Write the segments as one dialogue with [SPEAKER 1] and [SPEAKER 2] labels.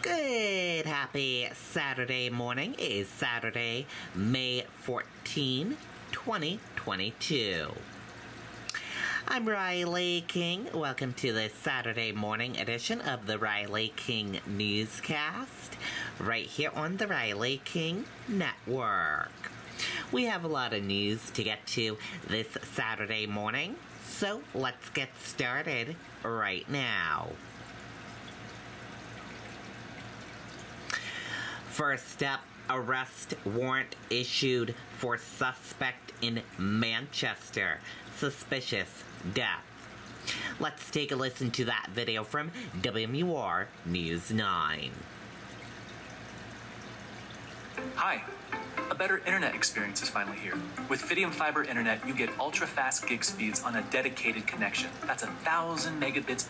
[SPEAKER 1] Good, happy Saturday morning. It is Saturday, May 14, 2022. I'm Riley King. Welcome to this Saturday morning edition of the Riley King Newscast, right here on the Riley King Network. We have a lot of news to get to this Saturday morning, so let's get started right now. First up, arrest warrant issued for suspect in Manchester. Suspicious death. Let's take a listen to that video from WMUR News 9.
[SPEAKER 2] Hi. A better internet experience is finally here. With Fidium Fiber Internet, you get ultra-fast gig speeds on a dedicated connection. That's 1,000 megabits.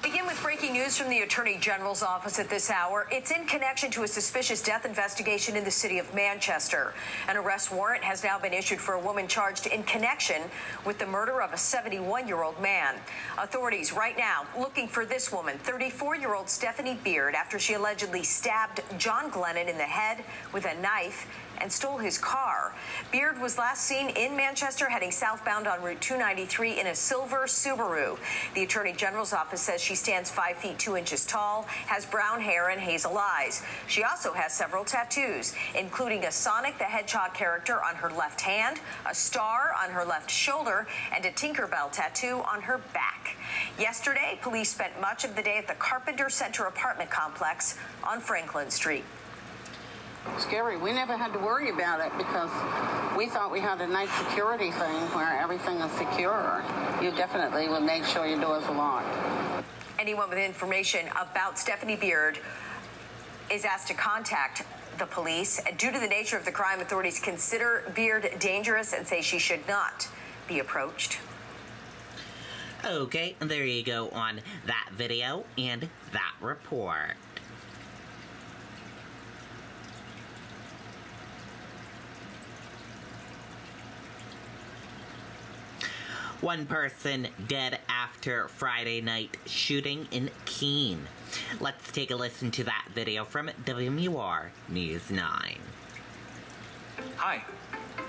[SPEAKER 3] Begin with breaking news from the Attorney General's office at this hour. It's in connection to a suspicious death investigation in the city of Manchester. An arrest warrant has now been issued for a woman charged in connection with the murder of a 71-year-old man. Authorities right now looking for this woman, 34-year-old Stephanie Beard, after she allegedly stabbed John Glennon in the head with a knife and stole his car. Beard was last seen in Manchester heading southbound on Route 293 in a silver Subaru. The Attorney General's office says she stands 5 feet 2 inches tall, has brown hair and hazel eyes. She also has several tattoos, including a Sonic the Hedgehog character on her left hand, a star on her left shoulder, and a Tinkerbell tattoo on her back. Yesterday, police spent much of the day at the Carpenter Center apartment complex on Franklin Street.
[SPEAKER 4] Scary. We never had to worry about it because we thought we had a nice security thing where everything is secure. You definitely would make sure your doors are locked.
[SPEAKER 3] Anyone with information about Stephanie Beard is asked to contact the police. Due to the nature of the crime, authorities consider Beard dangerous and say she should not be approached.
[SPEAKER 1] Okay, there you go on that video and that report. One person dead after Friday night shooting in Keene. Let's take a listen to that video from WMUR News 9.
[SPEAKER 2] Hi.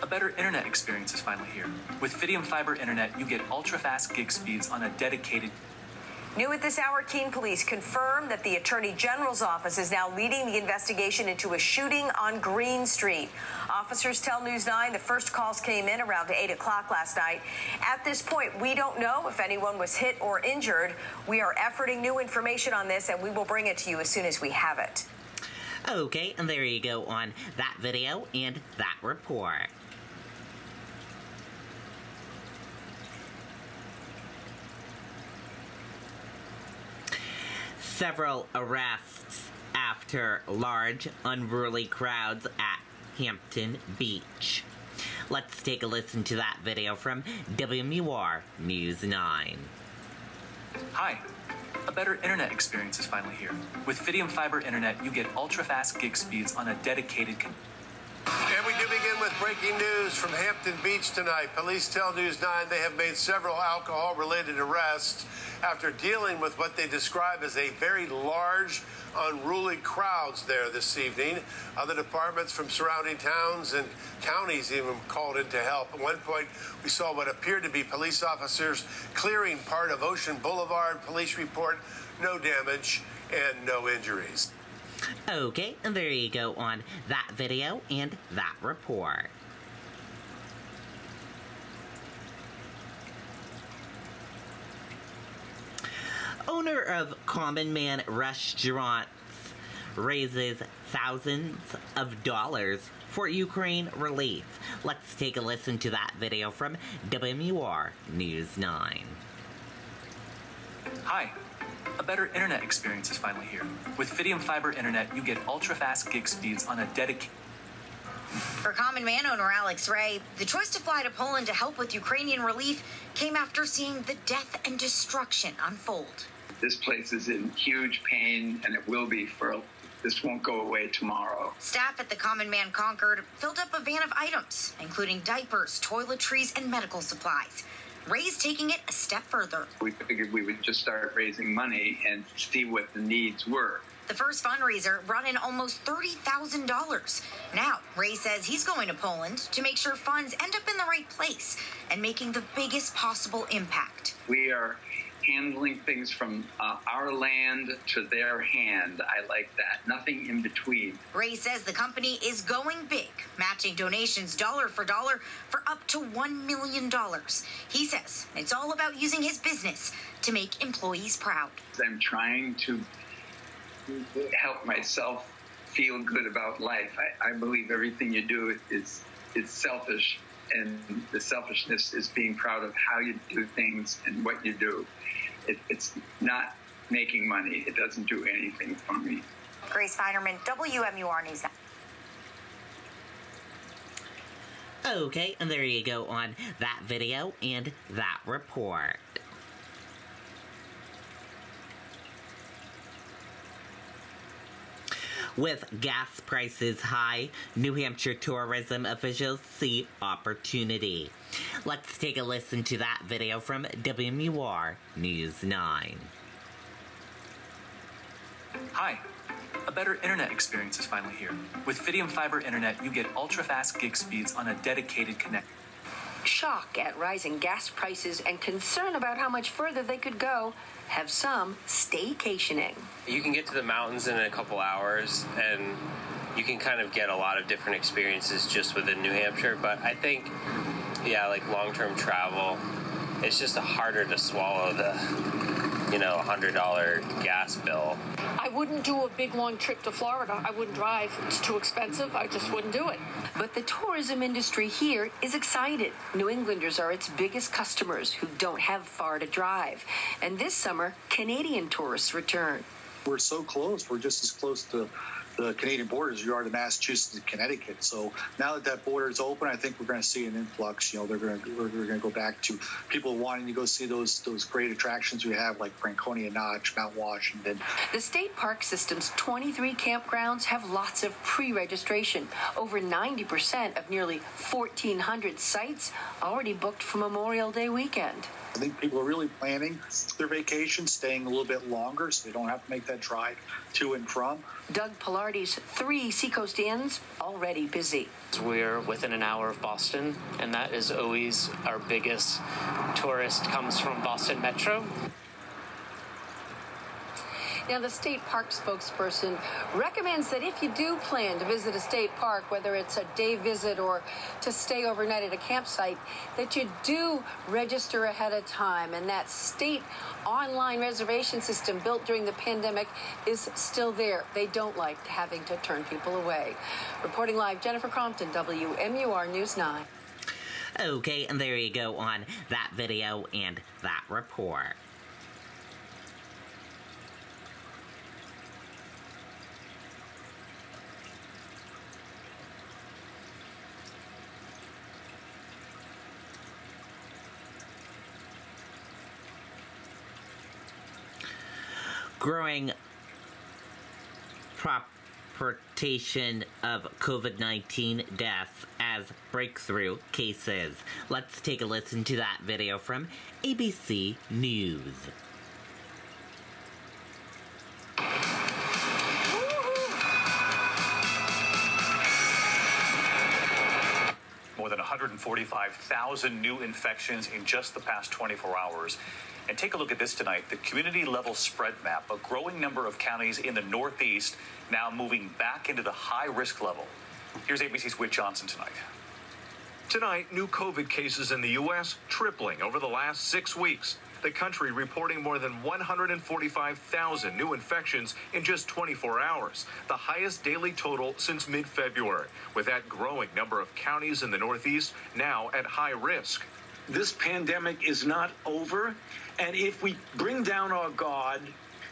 [SPEAKER 2] A better internet experience is finally here. With Fidium Fiber Internet, you get ultra-fast gig speeds on a dedicated...
[SPEAKER 3] New at this hour, Keene police confirm that the Attorney General's office is now leading the investigation into a shooting on Green Street. Officers tell News 9 the first calls came in around 8 o'clock last night. At this point, we don't know if anyone was hit or injured. We are efforting new information on this, and we will bring it to you as soon as we have it.
[SPEAKER 1] Okay, and there you go on that video and that report. Several arrests after large, unruly crowds at Hampton Beach. Let's take a listen to that video from WMUR News 9.
[SPEAKER 2] Hi. A better internet experience is finally here. With Fidium Fiber Internet, you get ultra-fast gig speeds on a dedicated...
[SPEAKER 5] And we do begin with breaking news from Hampton Beach tonight. Police tell News 9 they have made several alcohol-related arrests after dealing with what they describe as a very large, unruly crowds there this evening. Other departments from surrounding towns and counties even called in to help. At one point, we saw what appeared to be police officers clearing part of Ocean Boulevard. Police report no damage and no injuries.
[SPEAKER 1] Okay, and there you go on that video and that report. Owner of Common Man Restaurants raises thousands of dollars for Ukraine relief. Let's take a listen to that video from WMUR News 9.
[SPEAKER 2] Hi. A better internet experience is finally here. With Fidium Fiber Internet, you get ultra-fast gig speeds on a dedicated...
[SPEAKER 6] For Common Man owner Alex Ray, the choice to fly to Poland to help with Ukrainian relief came after seeing the death and destruction unfold.
[SPEAKER 7] This place is in huge pain, and it will be for... This won't go away tomorrow.
[SPEAKER 6] Staff at the Common Man Concord filled up a van of items, including diapers, toiletries, and medical supplies. Ray's taking it a step further.
[SPEAKER 7] We figured we would just start raising money and see what the needs were.
[SPEAKER 6] The first fundraiser brought in almost $30,000. Now, Ray says he's going to Poland to make sure funds end up in the right place and making the biggest possible impact.
[SPEAKER 7] We are handling things from our land to their hand. I like that. Nothing in between.
[SPEAKER 6] Ray says the company is going big, matching donations dollar for dollar for up to $1 million. He says it's all about using his business to make employees proud.
[SPEAKER 7] I'm trying to help myself feel good about life. I believe everything you do is selfish, and the selfishness is being proud of how you do things and what you do. It's not making money. It doesn't do anything for me.
[SPEAKER 6] Grace Feinerman, WMUR News 9.
[SPEAKER 1] Okay, and there you go on that video and that report. With gas prices high, New Hampshire tourism officials see opportunity. Let's take a listen to that video from WMUR News 9.
[SPEAKER 2] Hi. A better internet experience is finally here. With Fidium Fiber Internet, you get ultra-fast gig speeds on a dedicated connection.
[SPEAKER 3] Shock at rising gas prices and concern about how much further they could go have some staycationing.
[SPEAKER 8] You can get to the mountains in a couple hours, and you can kind of get a lot of different experiences just within New Hampshire. But I think, like long-term travel, it's just harder to swallow the, $100 gas bill.
[SPEAKER 9] I wouldn't do a big long trip to Florida. I wouldn't drive. It's too expensive. I just wouldn't do it.
[SPEAKER 3] But the tourism industry here is excited. New Englanders are its biggest customers who don't have far to drive. And this summer, Canadian tourists return.
[SPEAKER 10] We're so close. We're just as close to the Canadian border as you are to Massachusetts and Connecticut. So now that border is open, I think we're going to see an influx. We're going to go back to people wanting to go see those great attractions we have, like Franconia Notch, Mount Washington.
[SPEAKER 3] The state park system's 23 campgrounds have lots of pre-registration. Over 90% of nearly 1,400 sites already booked for Memorial Day weekend.
[SPEAKER 10] I think people are really planning their vacation, staying a little bit longer so they don't have to make that drive to and from.
[SPEAKER 3] Doug Pilardi's 3 Seacoast Inns already busy.
[SPEAKER 11] We're within an hour of Boston, and that is always our biggest tourist comes from Boston Metro.
[SPEAKER 9] Now, the state park spokesperson recommends that if you do plan to visit a state park, whether it's a day visit or to stay overnight at a campsite, that you do register ahead of time. And that state online reservation system built during the pandemic is still there. They don't like having to turn people away. Reporting live, Jennifer Crompton, WMUR News 9.
[SPEAKER 1] Okay, and there you go on that video and that report. Growing propagation of COVID-19 deaths as breakthrough cases. Let's take a listen to that video from ABC News.
[SPEAKER 12] More than 145,000 new infections in just the past 24 hours. And take a look at this tonight, the community-level spread map. A growing number of counties in the Northeast now moving back into the high-risk level. Here's ABC's Whit Johnson tonight.
[SPEAKER 13] Tonight, new COVID cases in the U.S. tripling over the last 6 weeks. The country reporting more than 145,000 new infections in just 24 hours, the highest daily total since mid-February, with that growing number of counties in the Northeast now at high risk.
[SPEAKER 14] This pandemic is not over, and if we bring down our guard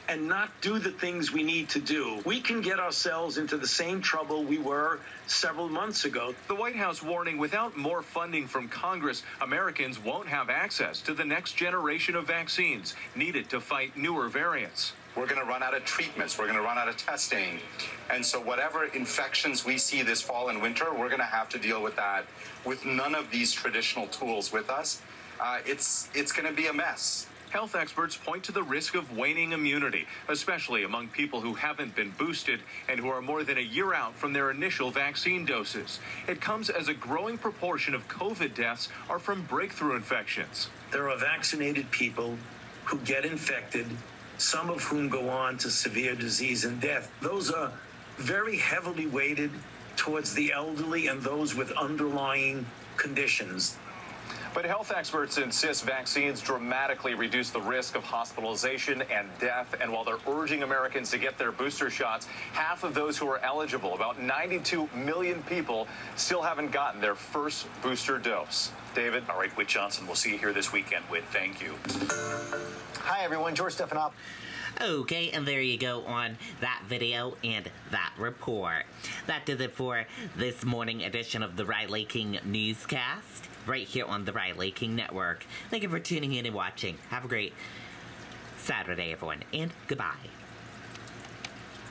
[SPEAKER 14] and not do the things we need to do, we can get ourselves into the same trouble we were several months ago.
[SPEAKER 12] The White House warning without more funding from Congress, Americans won't have access to the next generation of vaccines needed to fight newer variants.
[SPEAKER 15] We're going to run out of treatments. We're going to run out of testing. And so whatever infections we see this fall and winter, we're going to have to deal with that with none of these traditional tools with us. It's going to be a mess.
[SPEAKER 13] Health experts point to the risk of waning immunity, especially among people who haven't been boosted and who are more than a year out from their initial vaccine doses. It comes as a growing proportion of COVID deaths are from breakthrough infections.
[SPEAKER 14] There are vaccinated people who get infected, some of whom go on to severe disease and death. Those are very heavily weighted towards the elderly and those with underlying conditions.
[SPEAKER 12] But health experts insist vaccines dramatically reduce the risk of hospitalization and death. And while they're urging Americans to get their booster shots, half of those who are eligible, about 92 million people, still haven't gotten their first booster dose. David?
[SPEAKER 2] All right, Whit Johnson, we'll see you here this weekend, Whit. Thank you.
[SPEAKER 16] Hi, everyone. George Stephanopoulos.
[SPEAKER 1] Okay, and there you go on that video and that report. That does it for this morning edition of the Riley King Newscast, right here on the Riley King Network. Thank you for tuning in and watching. Have a great Saturday, everyone, and goodbye.